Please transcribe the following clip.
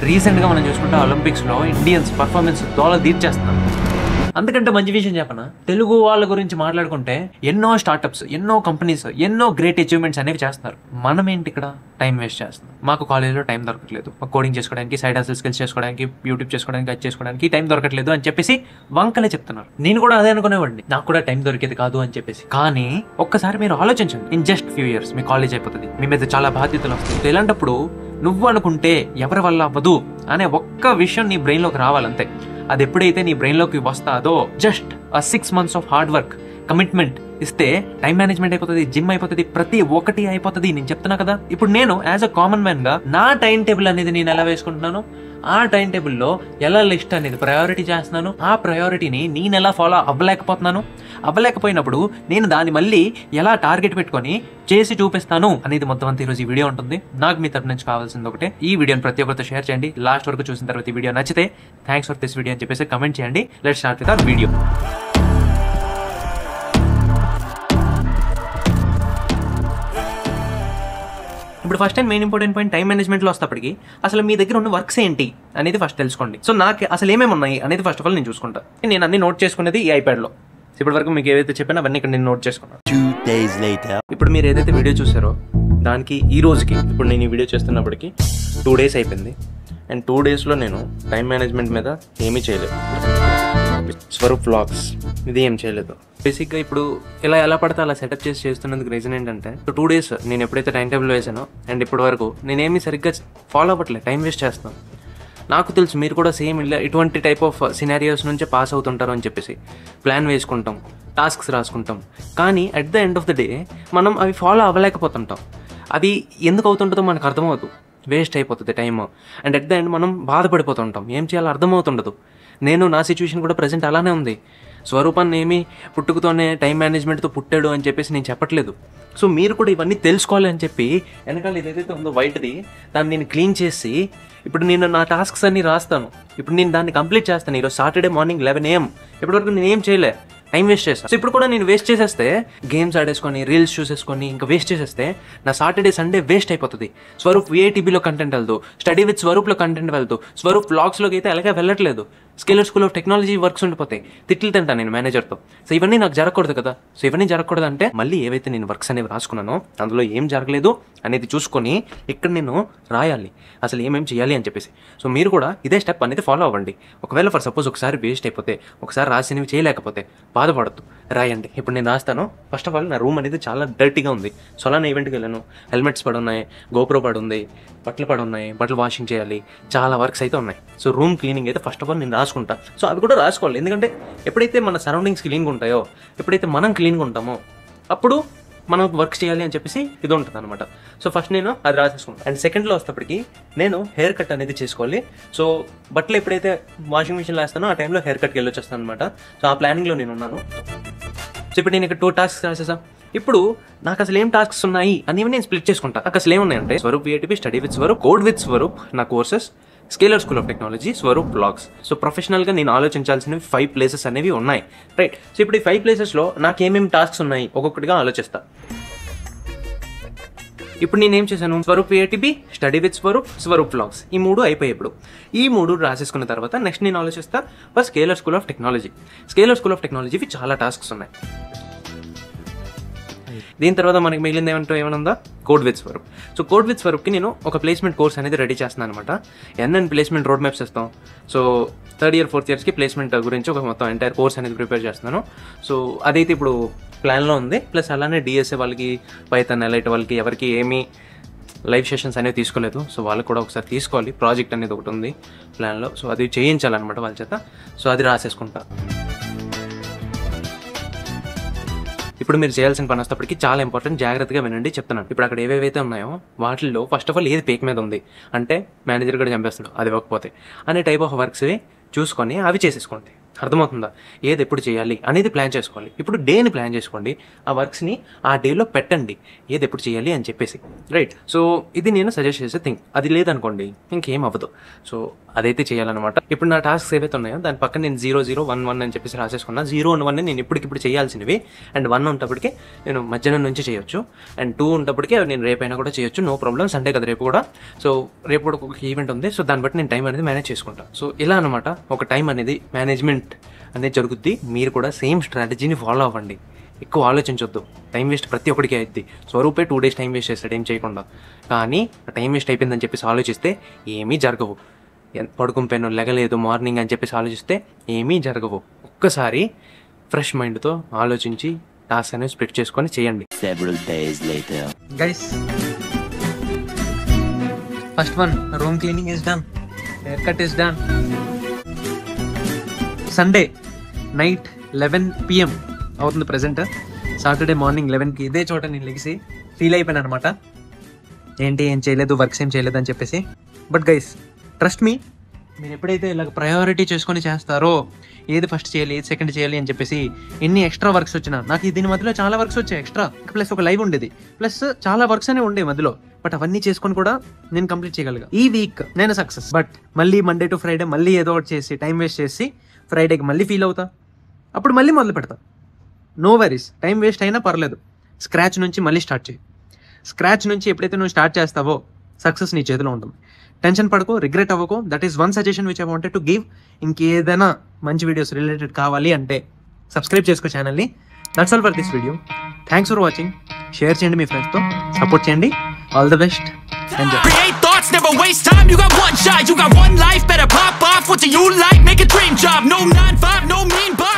రీసెంట్గా మనం చూసుకుంటే ఒలింపిక్స్లో ఇండియన్స్ పర్ఫార్మెన్స్ దోల తీర్చేస్తున్నారు. అందుకంటే మంచి విషయం చెప్పనా, తెలుగు వాళ్ళ గురించి మాట్లాడుకుంటే ఎన్నో స్టార్టప్స్, ఎన్నో కంపెనీస్, ఎన్నో గ్రేట్ అచీవ్మెంట్స్ అనేవి చేస్తున్నారు. మనం ఏంటి ఇక్కడ టైం వేస్ట్ చేస్తున్నాం. మాకు కాలేజ్లో టైం దొరకట్లేదు, కోడింగ్ చేసుకోవడానికి, సైడ్ హసల్ స్కిల్స్ చేసుకోవడానికి, యూట్యూబ్ చేసుకోవడానికి, అది చేసుకోవడానికి టైం దొరకట్లేదు అని చెప్పేసి వంకలే చెప్తున్నారు. నేను కూడా అదే అనుకునేవాడిని, నాకు కూడా టైం దొరికేది కాదు అని చెప్పేసి. కానీ ఒక్కసారి మీరు ఆలోచించండి, in just few years me college అయిపోతుంది, మీ మీద చాలా బాధ్యతలు వస్తాయి. ఇలాంటప్పుడు నువ్వు అనుకుంటే ఎవరి వల్ల అవ్వదు అనే ఒక్క విషయం నీ బ్రెయిన్లోకి రావాలంతే. అది ఎప్పుడైతే నీ బ్రెయిన్లోకి వస్తాదో just 6 months of hard work, commitment ఇస్తే టైం మేనేజ్మెంట్ అయిపోతుంది, జిమ్ అయిపోతుంది, ప్రతి ఒక్కటి అయిపోతుంది. నేను చెప్తున్నా కదా, ఇప్పుడు నేను యాజ్ అ కామన్ మ్యాన్ గా నా టైం టేబుల్ అనేది నేను ఎలా వేసుకుంటున్నాను, ఆ టైం టేబుల్లో ఎలా లిస్ట్ అనేది ప్రయారిటీ చేస్తున్నాను, ఆ ప్రయారిటీని నేను ఎలా ఫాలో అవ్వలేకపోయినప్పుడు నేను దాన్ని మళ్ళీ ఎలా టార్గెట్ పెట్టుకొని చేసి చూపిస్తాను అనేది మొత్తం అంతా ఈరోజు ఈ వీడియో ఉంటుంది. నాకు మీ తరపు నుంచి కావాల్సింది ఒకటే, ఈ వీడియోని ప్రతి ఒక్కరితో షేర్ చేయండి. లాస్ట్ వరకు చూసిన తర్వాత ఈ వీడియో నచ్చితే థ్యాంక్స్ ఫర్ దిస్ వీడియో అని చెప్పేసి కమెంట్ చేయండి. Let's start with our video. ఇప్పుడు first time main important point time మేనేజ్మెంట్లో వస్తప్పటికి అసలు మీ దగ్గర ఉన్న వర్క్స్ ఏంటి అనేది ఫస్ట్ తెలుసుకోండి. సో నాకు అసలు ఏమేమి ఉన్నాయి అనేది ఫస్ట్ ఆఫ్ ఆల్ నేను చూసుకుంటా. నేను అన్ని నోట్ చేసుకునేది ఈ ఐప్యాడ్లో. ఇప్పటి వరకు మీకు ఏదైతే చెప్పానో అవన్నీ ఇక్కడ నేను నోట్ చేసుకున్నాను. 2 days later. ఇప్పుడు మీరు ఏదైతే వీడియో చూసారో దానికి ఈ రోజుకి, ఇప్పుడు నేను ఈ వీడియో చేస్తున్నప్పటికీ 2 days అయిపోయింది. అండ్ 2 daysలో నేను టైం మేనేజ్మెంట్ మీద ఏమీ చేయలేదు. స్వరూప్ వ్లాగ్స్ ఇది ఏం చేయలేదు. బేసిక్గా ఇప్పుడు ఎలా పడితే అలా సెటప్ చేసి చేస్తున్నందుకు రీజన్ ఏంటంటే 2 days నేను ఎప్పుడైతే టైం టేబుల్ వేసానో అండ్ ఇప్పటి వరకు నేనేమి సరిగ్గా ఫాలో అవ్వట్లేదు, టైం వేస్ట్ చేస్తాను. నాకు తెలుసు మీరు కూడా సేమ్ ఇటువంటి టైప్ ఆఫ్ సినారియోస్ నుంచే పాస్ అవుతుంటారు అని చెప్పేసి ప్లాన్ వేసుకుంటాం, టాస్క్స్ రాసుకుంటాం, కానీ at the end of the day మనం అవి ఫాలో అవ్వలేకపోతుంటాం. అవి ఎందుకు అవుతుంటుందో మనకు అర్థమవుతుంది, వేస్ట్ అయిపోతుంది time. And at the end మనం బాధపడిపోతుంటాం, ఏం చేయాలో అర్థమవుతుండదు. నేను నా సిచ్యువేషన్ కూడా ప్రజెంట్ అలానే ఉంది. స్వరూపాన్ని ఏమి పుట్టుకతోనే టైం మేనేజ్మెంట్తో పుట్టాడు అని చెప్పేసి నేను చెప్పట్లేదు. సో మీరు కూడా ఇవన్నీ తెలుసుకోవాలి అని చెప్పి వెనకాల ఏదైతే ఉందో వైట్ది దాన్ని నేను క్లీన్ చేసి ఇప్పుడు నేను నా టాస్క్స్ అన్నీ రాస్తాను. ఇప్పుడు నేను దాన్ని కంప్లీట్ చేస్తాను. ఈరోజు సాటర్డే మార్నింగ్ 11 AM ఇప్పటివరకు నేను ఏం చేయలే, టైం వేస్ట్ చేస్తాను. సో ఇప్పుడు కూడా నేను వేస్ట్ చేసేస్తే, గేమ్స్ ఆడేసుకొని రీల్స్ చూసేసుకొని ఇంకా వేస్ట్ చేసేస్తే నా సాటర్డే సండే వేస్ట్ అయిపోతుంది. స్వరూప్ VITBలో కంటెంట్ వెళ్తూ, స్టడీ విత్ స్వరూప్లో కంటెంట్ వెళ్తూ, స్వరూప్ వ్లాగ్స్లోకి అయితే అలాగే వెళ్ళట్లేదు. Scalar school of technology works ఉండిపోతాయి, తిట్లు తింటాను నేను మేనేజర్తో. సో ఇవన్నీ నాకు జరగకూడదు కదా. సో ఇవన్నీ జరగకూడదు అంటే మళ్ళీ ఏవైతే నేను వర్క్స్ అనేవి రాసుకున్నానో అందులో ఏం జరగలేదు అనేది చూసుకొని ఇక్కడ నేను రాయాలి అసలు ఏమేమి చేయాలి అని చెప్పేసి. సో మీరు కూడా ఇదే స్టెప్ అనేది ఫాలో అవ్వండి. ఒకవేళ ఫర్ సపోజ్ ఒకసారి వేస్ట్ అయిపోతే, ఒకసారి రాసినవి చేయలేకపోతే బాధపడద్దు, రాయండి. ఇప్పుడు నేను రాస్తాను. ఫస్ట్ ఆఫ్ ఆల్ నా రూమ్ అనేది చాలా డర్టీగా ఉంది. సో అలానే ఈవెంట్కి వెళ్ళాను, హెల్మెట్స్ పడి ఉన్నాయి, గోప్రో పడి ఉంది, బట్టలు పడి ఉన్నాయి, బట్టలు వాషింగ్ చేయాలి, చాలా వర్క్స్ అయితే ఉన్నాయి. సో రూమ్ క్లీనింగ్ అయితే ఫస్ట్ ఆఫ్ ఆల్ నేను రాసుకుంటా. సో అవి కూడా రాసుకోవాలి, ఎందుకంటే ఎప్పుడైతే మన సరౌండింగ్స్ క్లీన్గా ఉంటాయో, ఎప్పుడైతే మనం క్లీన్గా ఉంటామో అప్పుడు మనం వర్క్ చేయాలి అని చెప్పేసి ఇది ఉంటుంది అనమాట. సో ఫస్ట్ నేను అది రాసేసుకుంటాను. అండ్ సెకండ్లో వస్తేప్పటికి నేను హెయిర్ కట్ అనేది చేసుకోవాలి. సో బట్టలు ఎప్పుడైతే వాషింగ్ మిషన్లో వేస్తానో ఆ టైంలో హెయిర్ కట్కి వెళ్ళొచ్చేస్తాను అనమాట. సో ఆ ప్లానింగ్లో నేను ఉన్నాను. సో ఇప్పుడు నేను ఇక్కడ 2 tasks రాసేసాను. ఇప్పుడు నాకు అసలు ఏం టాస్క్స్ ఉన్నాయి అనేవి నేను స్ప్లిట్ చేసుకుంటా. నాకు అసలు ఏమున్నాయంటే Swaroop VITB, study with Swaroop, code with Swaroop నా courses, Scaler school of technology, Swaroop vlogs. So ప్రొఫెషనల్గా నేను ఆలోచించాల్సినవి 5 places అనేవి ఉన్నాయి, రైట్. సో ఇప్పుడు ఈ 5 placesలో నాకు ఏమేమి టాస్క్స్ ఉన్నాయి ఒక్కొక్కటిగా ఆలోచిస్తా. ఇప్పుడు నేనేం చేశాను, Swaroop VITB, study with Swaroop, Swaroop vlogs, ఈ 3 అయిపోయాయి. ఇప్పుడు ఈ 3 రాసేసుకున్న తర్వాత నెక్స్ట్ నేను ఆలోచిస్తా for Scaler school of technology. Scaler school of టెక్నాలజీవి చాలా టాస్క్స్ ఉన్నాయి. దీని తర్వాత మనకి మిగిలింది ఏమైనా ఉందా, code with Swaroop. So code with స్వరూప్కి నేను ఒక ప్లేస్మెంట్ కోర్స్ అనేది రెడీ చేస్తున్నాను అనమాట. ఎన్ఎన్ ప్లేస్మెంట్ రోడ్ మ్యాప్స్ ఇస్తాం. సో 3rd year 4th yearsకి ప్లేస్మెంట్ గురించి ఒక మొత్తం ఎంటైర్ కోర్స్ అనేది ప్రిపేర్ చేస్తున్నాను. సో అదైతే ఇప్పుడు ప్లాన్లో ఉంది. ప్లస్ అలానే DSA వాళ్ళకి, పైథాన్ ఎలైట్ వాళ్ళకి ఎవరికి ఏమీ లైవ్ సెషన్స్ అనేవి తీసుకోలేదు. సో వాళ్ళకి కూడా ఒకసారి తీసుకోవాలి. ప్రాజెక్ట్ అనేది ఒకటి ఉంది ప్లాన్లో. సో అది చేయించాలన్నమాట వాళ్ళ చేత. సో అది రాసేసుకుంటా. ఇప్పుడు మీరు చేయాల్సిన పని వస్తేప్పటికి చాలా ఇంపార్టెంట్, జాగ్రత్తగా వినండి చెప్తున్నాను. ఇప్పుడు అక్కడ ఏవేవైతే ఉన్నాయో వాటిల్లో ఫస్ట్ ఆఫ్ ఆల్ ఏది పేక్ మీద ఉంది అంటే మేనేజర్ కూడా చంపేస్తాడు అది ఇవ్వకపోతే అనే టైప్ ఆఫ్ వర్క్స్ చూసుకొని అవి చేసేసుకోండి. అర్థమవుతుందా? ఏది ఎప్పుడు చేయాలి అనేది ప్లాన్ చేసుకోవాలి. ఇప్పుడు డేని ప్లాన్ చేసుకోండి, ఆ వర్క్స్ని ఆ డేలో పెట్టండి, ఏది ఎప్పుడు చేయాలి అని చెప్పేసి, రైట్? సో ఇది నేను సజెస్ట్ చేసే థింగ్. అది లేదనుకోండి ఇంకేం అవ్వదు. సో అదైతే చేయాలన్నమాట. ఇప్పుడు నా టాస్క్స్ ఏవైతే ఉన్నాయో దాని పక్కన నేను 0, 0, 1, 1 అని చెప్పేసి రాసేసుకున్నా. 0 and 1 నేను ఇప్పటికిప్పుడు చేయాల్సినవి, అండ్ 1 ఉన్నప్పటికీ నేను మధ్యాహ్నం నుంచి చేయొచ్చు, అండ్ 2 ఉన్నప్పటికీ నేను రేపైనా కూడా చేయొచ్చు, నో ప్రాబ్లం. సండే కదా రేపు కూడా. సో రేపు కూడా ఒక ఈవెంట్ ఉంది. సో దాన్ని బట్టి నేను టైం అనేది మేనేజ్ చేసుకుంటాను. సో ఇలా అనమాట ఒక టైం అనేది మేనేజ్మెంట్ అనేది జరుగుద్ది. మీరు కూడా సేమ్ స్ట్రాటజీని ఫాలో అవ్వండి. ఎక్కువ ఆలోచించొద్దు. టైం వేస్ట్ ప్రతి ఒక్కడికి అయింది. స్వరూపే 2 days టైం వేస్ట్ చేస్తాడు ఏం చేయకుండా. కానీ టైం వేస్ట్ అయిపోయిందని చెప్పేసి ఆలోచిస్తే ఏమీ జరగవు. పడుకుంపోయాను, లెగలేదు మార్నింగ్ అని చెప్పేసి ఆలోచిస్తే ఏమీ జరగవు. ఒక్కసారి ఫ్రెష్ మైండ్తో ఆలోచించి టాస్క్ అనేది స్ప్లిట్ చేసుకొని చేయండి. Guys, first one, room cleaning is done, hair cut is done. Sunday night 11 PM అవుతుంది ప్రెజెంట్. సాటర్డే మార్నింగ్ 11కి ఇదే చోట నేను లెగిసి ఫీల్ అయిపోయాను అనమాట, ఏంటి ఏం చేయలేదు, వర్క్స్ ఏం చేయలేదు అని చెప్పేసి. బట్ గైస్, ట్రస్ట్ మీ, మీరు ఎప్పుడైతే ఇలాగ ప్రయారిటీ చేసుకొని చేస్తారో, ఏది ఫస్ట్ చేయాలి, ఏది సెకండ్ చేయాలి అని చెప్పేసి, ఎన్ని ఎక్స్ట్రా వర్క్స్ వచ్చినా, నాకు దీని మధ్యలో చాలా వర్క్స్ వచ్చాయి ఎక్స్ట్రా, ప్లస్ ఒక లైవ్ ఉండేది, ప్లస్ చాలా వర్క్స్ అనే ఉండే మధ్యలో. బట్ అవన్నీ చేసుకొని కూడా నేను కంప్లీట్ చేయగలిగా. ఈ వీక్ నేను సక్సెస్. బట్ మళ్ళీ మండే టు ఫ్రైడే మళ్ళీ ఏదో ఒకటి చేసి టైం వేస్ట్ చేసి ఫ్రైడేకి మళ్ళీ ఫీల్ అవుతా, అప్పుడు మళ్ళీ మొదలు పెడతా. నో వరీస్, టైం వేస్ట్ అయినా పర్లేదు, స్క్రాచ్ నుంచి మళ్ళీ స్టార్ట్ చేయి. స్క్రాచ్ నుంచి ఎప్పుడైతే నువ్వు స్టార్ట్ చేస్తావో సక్సెస్ నీ చేతిలో ఉంటుంది. టెన్షన్ పడుకో, రిగ్రెట్ అవ్వకో. That is one suggestion which I wanted to give. ఇంకేదైనా మంచి వీడియోస్ రిలేటెడ్ కావాలి అంటే సబ్స్క్రైబ్ చేసుకో ఛానల్ని. That's all for this video. Thanks for watching. Share చేయండి మీ ఫ్రెండ్స్తో, సపోర్ట్ చేయండి. All the best. Create thoughts, never waste time. You got one shot, you got one life. Better pop off. What do you like? Make a dream job. No 9-5, no mean boss.